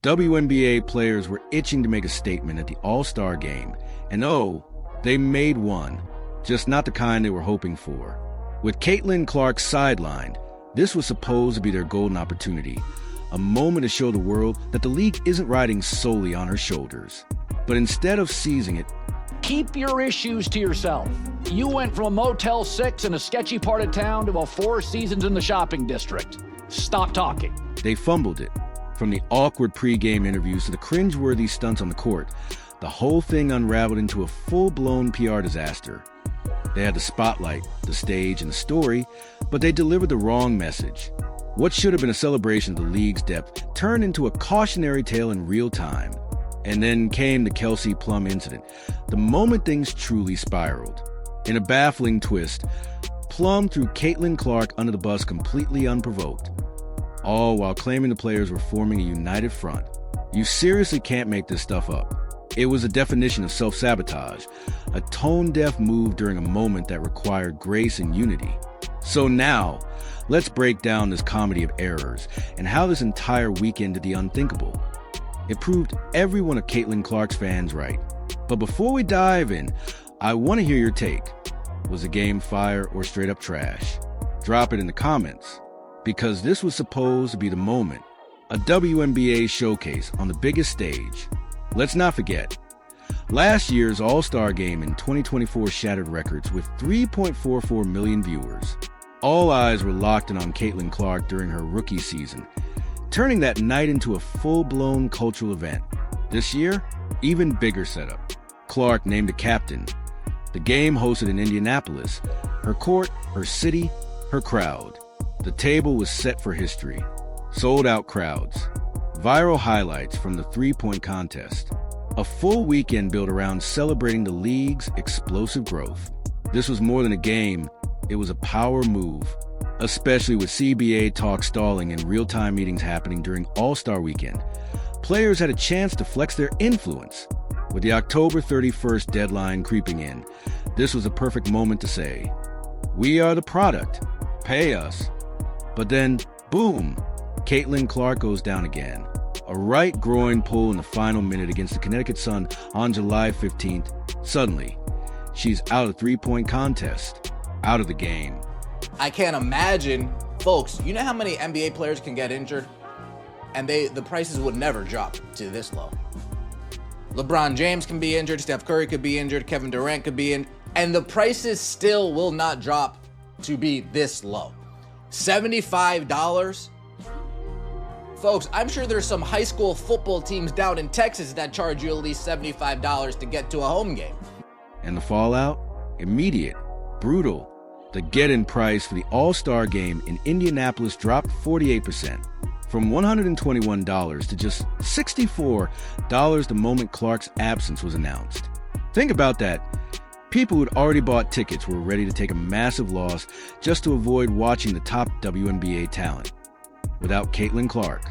WNBA players were itching to make a statement at the All-Star game, and they made one, just not the kind they were hoping for. With Caitlin Clark sidelined, this was supposed to be their golden opportunity, a moment to show the world that the league isn't riding solely on her shoulders. But instead of seizing it, keep your issues to yourself. You went from a Motel 6 in a sketchy part of town to a Four Seasons in the shopping district. Stop talking. They fumbled it. From the awkward pre-game interviews to the cringeworthy stunts on the court, the whole thing unraveled into a full-blown PR disaster. They had the spotlight, the stage, and the story, but they delivered the wrong message. What should have been a celebration of the league's depth turned into a cautionary tale in real time. And then came the Kelsey Plum incident, the moment things truly spiraled. In a baffling twist, Plum threw Caitlin Clark under the bus completely unprovoked, all while claiming the players were forming a united front. You seriously can't make this stuff up. It was a definition of self-sabotage, a tone-deaf move during a moment that required grace and unity. So now, let's break down this comedy of errors and how this entire weekend did the unthinkable. It proved every one of Caitlin Clark's fans right. But before we dive in, I want to hear your take. Was the game fire or straight up trash? Drop it in the comments, because this was supposed to be the moment, a WNBA showcase on the biggest stage. Let's not forget, last year's All-Star Game in 2024 shattered records with 3.44 million viewers. All eyes were locked in on Caitlin Clark during her rookie season, turning that night into a full-blown cultural event. This year, even bigger setup. Clark named a captain. The game hosted in Indianapolis. Her court, her city, her crowd. The table was set for history. Sold-out crowds. Viral highlights from the three-point contest. A full weekend built around celebrating the league's explosive growth. This was more than a game. It was a power move, especially with CBA talk stalling and real-time meetings happening during All-Star Weekend. Players had a chance to flex their influence. With the October 31st deadline creeping in, this was a perfect moment to say, "We are the product. Pay us." But then, boom, Caitlin Clark goes down again. A right groin pull in the final minute against the Connecticut Sun on July 15th. Suddenly, she's out of the three-point contest, out of the game. I can't imagine, folks, you know how many NBA players can get injured? And the prices would never drop to this low. LeBron James can be injured, Steph Curry could be injured, Kevin Durant could be in, and the prices still will not drop to be this low. $75? Folks, I'm sure there's some high school football teams down in Texas that charge you at least $75 to get to a home game. And the fallout? Immediate, brutal. The get-in price for the All-Star Game in Indianapolis dropped 48%, from $121 to just $64 the moment Clark's absence was announced. Think about that. People who'd already bought tickets were ready to take a massive loss just to avoid watching the top WNBA talent without Caitlin Clark.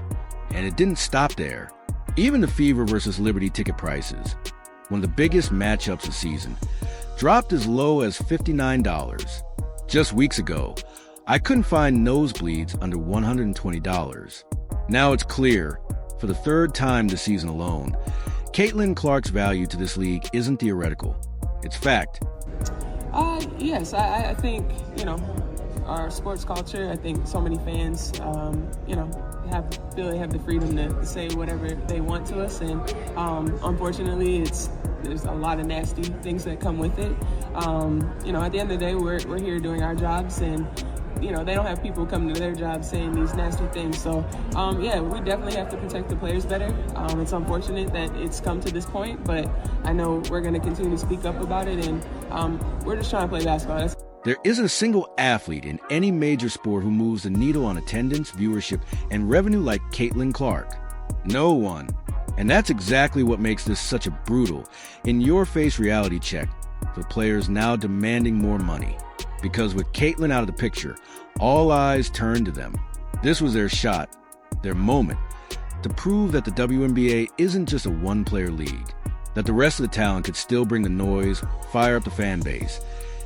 And it didn't stop there. Even the Fever versus Liberty ticket prices, one of the biggest matchups of the season, dropped as low as $59. Just weeks ago, I couldn't find nosebleeds under $120. Now it's clear, for the third time this season alone, Caitlin Clark's value to this league isn't theoretical. It's fact. Yes, I think, our sports culture, I think so many fans, feel they have the freedom to say whatever they want to us. And unfortunately, there's a lot of nasty things that come with it. At the end of the day, we're here doing our jobs, and they don't have people coming to their jobs saying these nasty things. So, we definitely have to protect the players better. It's unfortunate that it's come to this point, but I know we're going to continue to speak up about it, and we're just trying to play basketball. There isn't a single athlete in any major sport who moves the needle on attendance, viewership, and revenue like Caitlin Clark. No one. And that's exactly what makes this such a brutal, in-your-face reality check for players now demanding more money. Because with Caitlin out of the picture, all eyes turned to them. This was their shot, their moment, to prove that the WNBA isn't just a one-player league, that the rest of the talent could still bring the noise, fire up the fan base,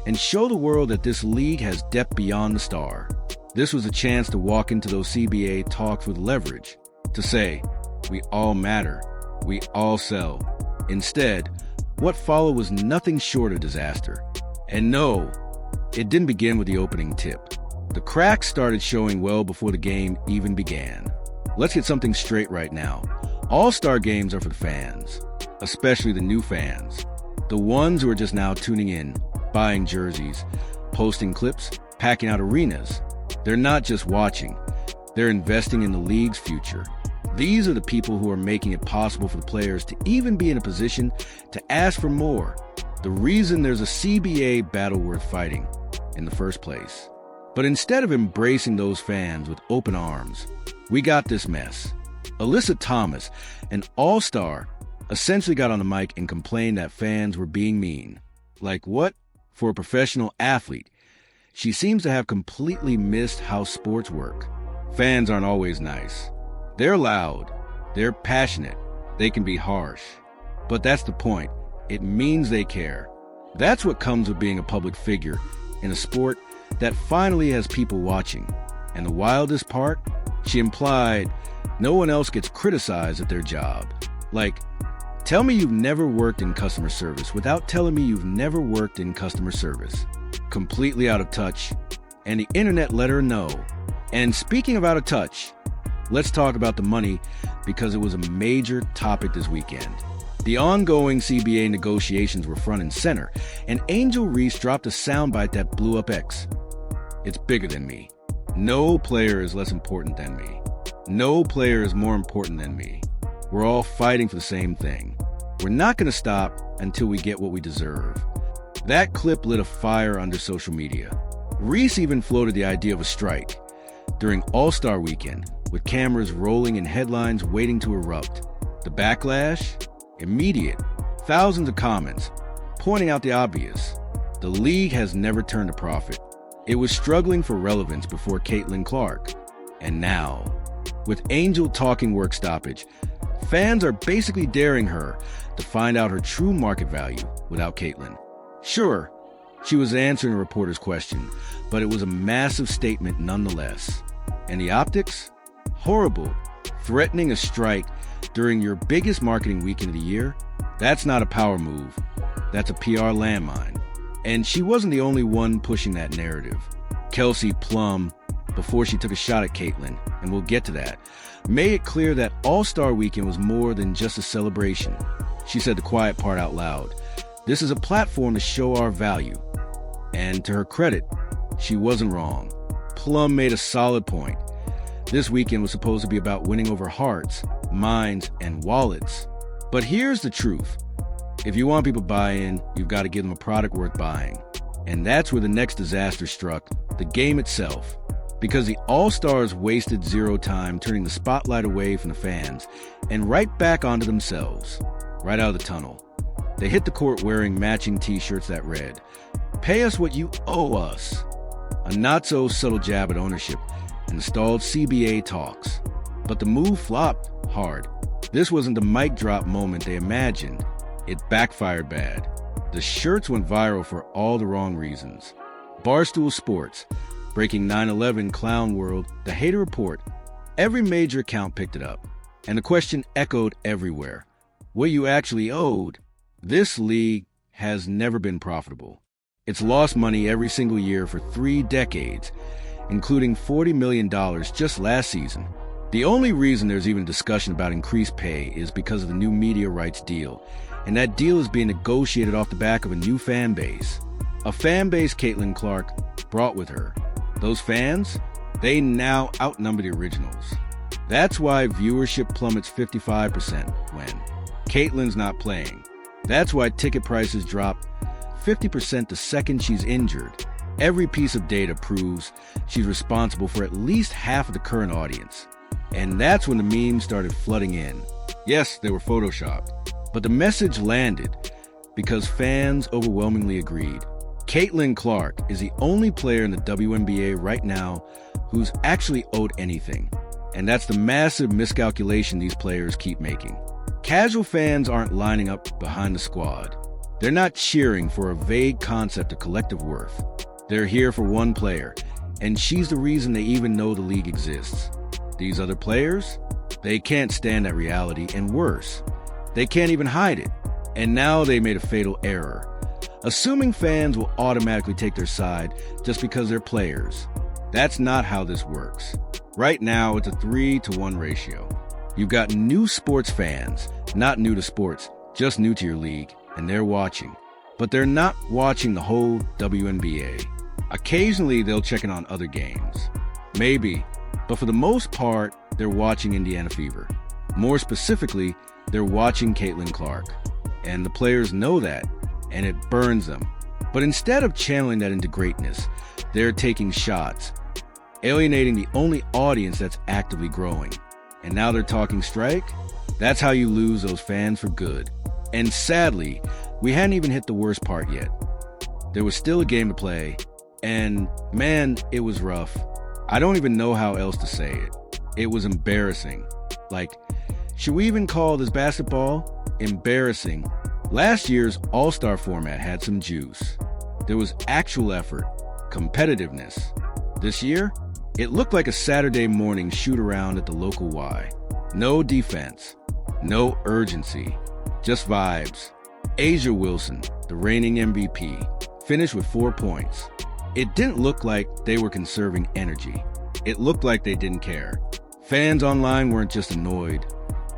and show the world that this league has depth beyond the star. This was a chance to walk into those CBA talks with leverage, to say, We all matter. We all sell. Instead, what followed was nothing short of disaster. And no, it didn't begin with the opening tip. The cracks started showing well before the game even began. Let's get something straight right now. All-Star games are for the fans, especially the new fans. The ones who are just now tuning in, buying jerseys, posting clips, packing out arenas. They're not just watching. They're investing in the league's future. These are the people who are making it possible for the players to even be in a position to ask for more. The reason there's a CBA battle worth fighting in the first place. But instead of embracing those fans with open arms, we got this mess. Alyssa Thomas, an all-star, essentially got on the mic and complained that fans were being mean. Like what? For a professional athlete. She seems to have completely missed how sports work. Fans aren't always nice. They're loud. They're passionate. They can be harsh. But that's the point. It means they care. That's what comes with being a public figure in a sport that finally has people watching. And the wildest part? She implied no one else gets criticized at their job. Like, tell me you've never worked in customer service without telling me you've never worked in customer service. Completely out of touch. And the internet let her know. And speaking of out of touch, let's talk about the money because it was a major topic this weekend. The ongoing CBA negotiations were front and center, and Angel Reese dropped a soundbite that blew up X. It's bigger than me. No player is less important than me. No player is more important than me. We're all fighting for the same thing. We're not going to stop until we get what we deserve. That clip lit a fire under social media. Reese even floated the idea of a strike during All-Star Weekend, with cameras rolling and headlines waiting to erupt. The backlash? Immediate. Thousands of comments pointing out the obvious. The league has never turned a profit. It was struggling for relevance before Caitlin Clark. And now, with Angel talking work stoppage, fans are basically daring her to find out her true market value without Caitlin. Sure, she was answering a reporter's question, but it was a massive statement nonetheless. And the optics? Horrible. Threatening a strike during your biggest marketing weekend of the year? That's not a power move. That's a PR landmine. And she wasn't the only one pushing that narrative. Kelsey Plum, before she took a shot at Caitlin, and we'll get to that, made it clear that All-Star Weekend was more than just a celebration. She said the quiet part out loud. This is a platform to show our value. And to her credit, she wasn't wrong. Plum made a solid point. This weekend was supposed to be about winning over hearts, minds, and wallets. But here's the truth. If you want people to buy in, you've got to give them a product worth buying. And that's where the next disaster struck, the game itself. Because the All-Stars wasted zero time turning the spotlight away from the fans and right back onto themselves, right out of the tunnel. They hit the court wearing matching t-shirts that read, "Pay us what you owe us." A not-so-subtle jab at ownership and the stalled CBA talks. But the move flopped hard. This wasn't the mic drop moment they imagined. It backfired bad. The shirts went viral for all the wrong reasons. Barstool Sports, Breaking 9/11 Clown World, The Hater Report, every major account picked it up. And the question echoed everywhere. What you actually owed? This league has never been profitable. It's lost money every single year for 3 decades, including $40 million just last season. The only reason there's even discussion about increased pay is because of the new media rights deal, and that deal is being negotiated off the back of a new fan base. A fan base Caitlin Clark brought with her. Those fans, they now outnumber the originals. That's why viewership plummets 55% when Caitlin's not playing. That's why ticket prices drop 50% the second she's injured. Every piece of data proves she's responsible for at least half of the current audience. And that's when the memes started flooding in. Yes, they were photoshopped, but the message landed because fans overwhelmingly agreed. Caitlin Clark is the only player in the WNBA right now who's actually owed anything. And that's the massive miscalculation these players keep making. Casual fans aren't lining up behind the squad. They're not cheering for a vague concept of collective worth. They're here for one player, and she's the reason they even know the league exists. These other players? They can't stand that reality, and worse, they can't even hide it. And now they made a fatal error, assuming fans will automatically take their side just because they're players. That's not how this works. Right now, it's a 3-to-1 ratio. You've got new sports fans, not new to sports, just new to your league, and they're watching. But they're not watching the whole WNBA. Occasionally, they'll check in on other games. Maybe, but for the most part, they're watching Indiana Fever. More specifically, they're watching Caitlin Clark. And the players know that, and it burns them. But instead of channeling that into greatness, they're taking shots, alienating the only audience that's actively growing. And now they're talking strike? That's how you lose those fans for good. And sadly, we hadn't even hit the worst part yet. There was still a game to play, and man, it was rough. I don't even know how else to say it. It was embarrassing. Like, should we even call this basketball? Embarrassing. Last year's All-Star format had some juice. There was actual effort, competitiveness. This year, it looked like a Saturday morning shoot-around at the local Y. No defense, no urgency, just vibes. A'ja Wilson, the reigning MVP, finished with 4 points. It didn't look like they were conserving energy. It looked like they didn't care. Fans online weren't just annoyed,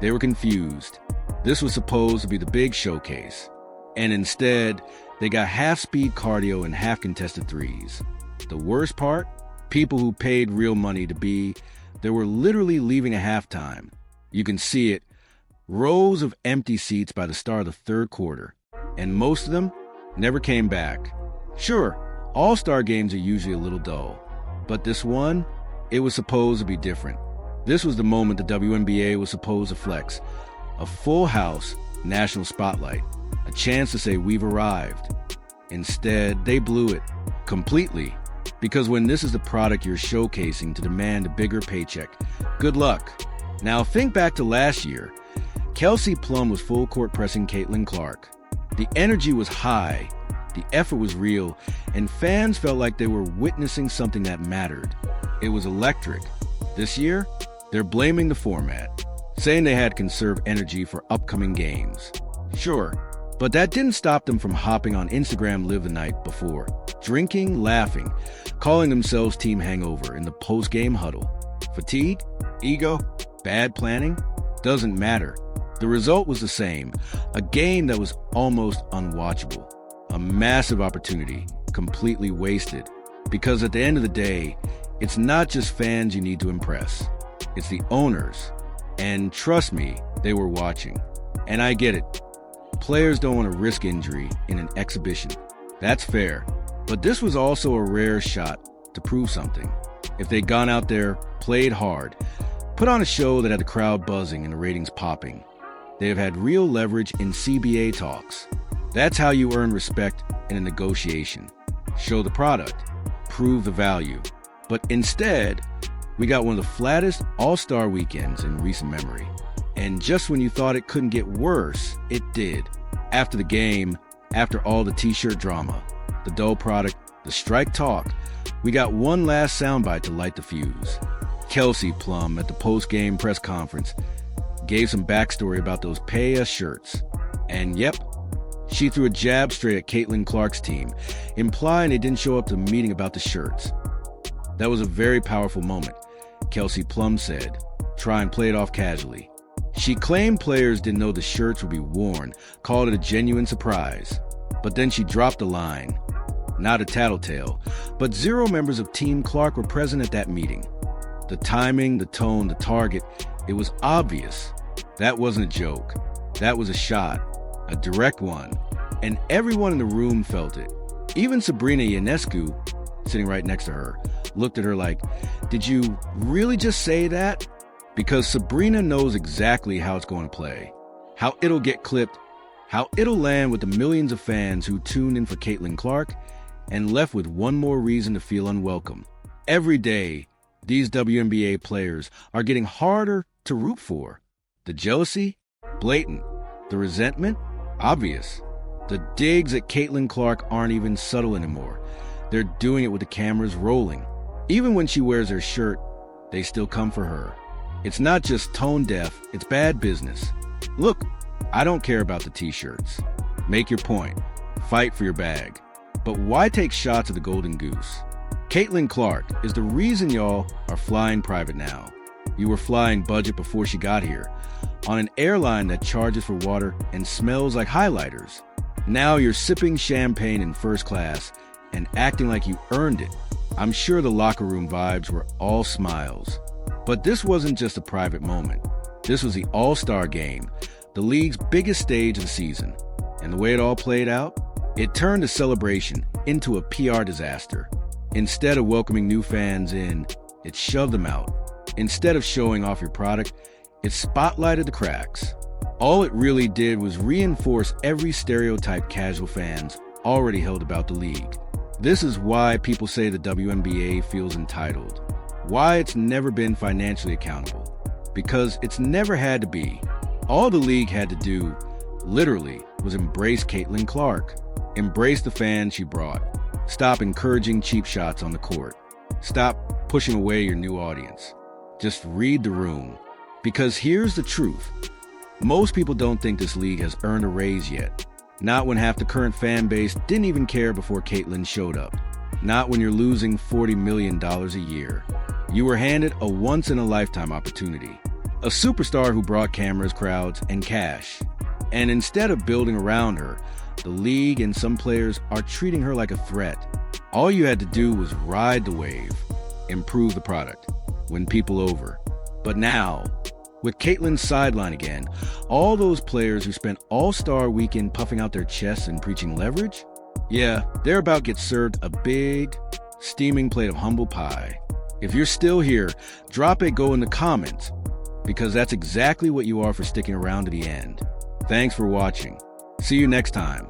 they were confused. This was supposed to be the big showcase. And instead, they got half-speed cardio and half-contested threes. The worst part? People who paid real money to be there were literally leaving at halftime. You can see it. Rows of empty seats by the start of the third quarter. And most of them never came back. Sure, All-Star games are usually a little dull. But this one, it was supposed to be different. This was the moment the WNBA was supposed to flex. A full house, national spotlight. A chance to say we've arrived. Instead, they blew it. Completely. Because when this is the product you're showcasing to demand a bigger paycheck, good luck. Now think back to last year. Kelsey Plum was full court pressing Caitlin Clark. The energy was high, the effort was real, and fans felt like they were witnessing something that mattered. It was electric. This year, they're blaming the format, saying they had conserved energy for upcoming games. Sure, but that didn't stop them from hopping on Instagram Live the night before, drinking, laughing, calling themselves Team Hangover in the post-game huddle. Fatigue? Ego? Bad planning? Doesn't matter. The result was the same, a game that was almost unwatchable. A massive opportunity, completely wasted. Because at the end of the day, it's not just fans you need to impress. It's the owners. And trust me, they were watching. And I get it. Players don't want to risk injury in an exhibition. That's fair. But this was also a rare shot to prove something. If they'd gone out there, played hard, put on a show that had the crowd buzzing and the ratings popping, they have had real leverage in CBA talks. That's how you earn respect in a negotiation. Show the product, prove the value. But instead, we got one of the flattest All-Star weekends in recent memory. And just when you thought it couldn't get worse, it did. After the game, after all the t-shirt drama, the dull product, the strike talk, we got one last soundbite to light the fuse. Kelsey Plum at the post-game press conference gave some backstory about those pay us shirts. And yep, she threw a jab straight at Caitlin Clark's team, implying they didn't show up to the meeting about the shirts. That was a very powerful moment, Kelsey Plum said, try and play it off casually. She claimed players didn't know the shirts would be worn, called it a genuine surprise. But then she dropped the line. Not a tattletale, but 0 members of Team Clark were present at that meeting. The timing, the tone, the target, it was obvious. That wasn't a joke. That was a shot, a direct one. And everyone in the room felt it. Even Sabrina Ionescu, sitting right next to her, looked at her like, did you really just say that? Because Sabrina knows exactly how it's going to play, how it'll get clipped, how it'll land with the millions of fans who tuned in for Caitlin Clark and left with one more reason to feel unwelcome. Every day, these WNBA players are getting harder to root for. The jealousy? Blatant. The resentment? Obvious. The digs at Caitlin Clark aren't even subtle anymore. They're doing it with the cameras rolling. Even when she wears her shirt, they still come for her. It's not just tone deaf, it's bad business. Look, I don't care about the t-shirts. Make your point. Fight for your bag. But why take shots at the Golden Goose? Caitlin Clark is the reason y'all are flying private now. You were flying budget before she got here, on an airline that charges for water and smells like highlighters. Now you're sipping champagne in first class and acting like you earned it. I'm sure the locker room vibes were all smiles. But this wasn't just a private moment. This was the All-Star Game, the league's biggest stage of the season. And the way it all played out, it turned a celebration into a PR disaster. Instead of welcoming new fans in, it shoved them out. Instead of showing off your product, it spotlighted the cracks. All it really did was reinforce every stereotype casual fans already held about the league. This is why people say the WNBA feels entitled. Why it's never been financially accountable. Because it's never had to be. All the league had to do, literally, was embrace Caitlin Clark. Embrace the fans she brought. Stop encouraging cheap shots on the court. Stop pushing away your new audience. Just read the room. Because here's the truth. Most people don't think this league has earned a raise yet. Not when half the current fan base didn't even care before Caitlin showed up. Not when you're losing $40 million a year. You were handed a once-in-a-lifetime opportunity. A superstar who brought cameras, crowds, and cash. And instead of building around her, the league and some players are treating her like a threat. All you had to do was ride the wave, improve the product, win people over. But now, with Caitlin sidelined again, all those players who spent All-Star Weekend puffing out their chests and preaching leverage, yeah, they're about to get served a big, steaming plate of humble pie. If you're still here, drop a go in the comments, because that's exactly what you are for sticking around to the end. Thanks for watching. See you next time.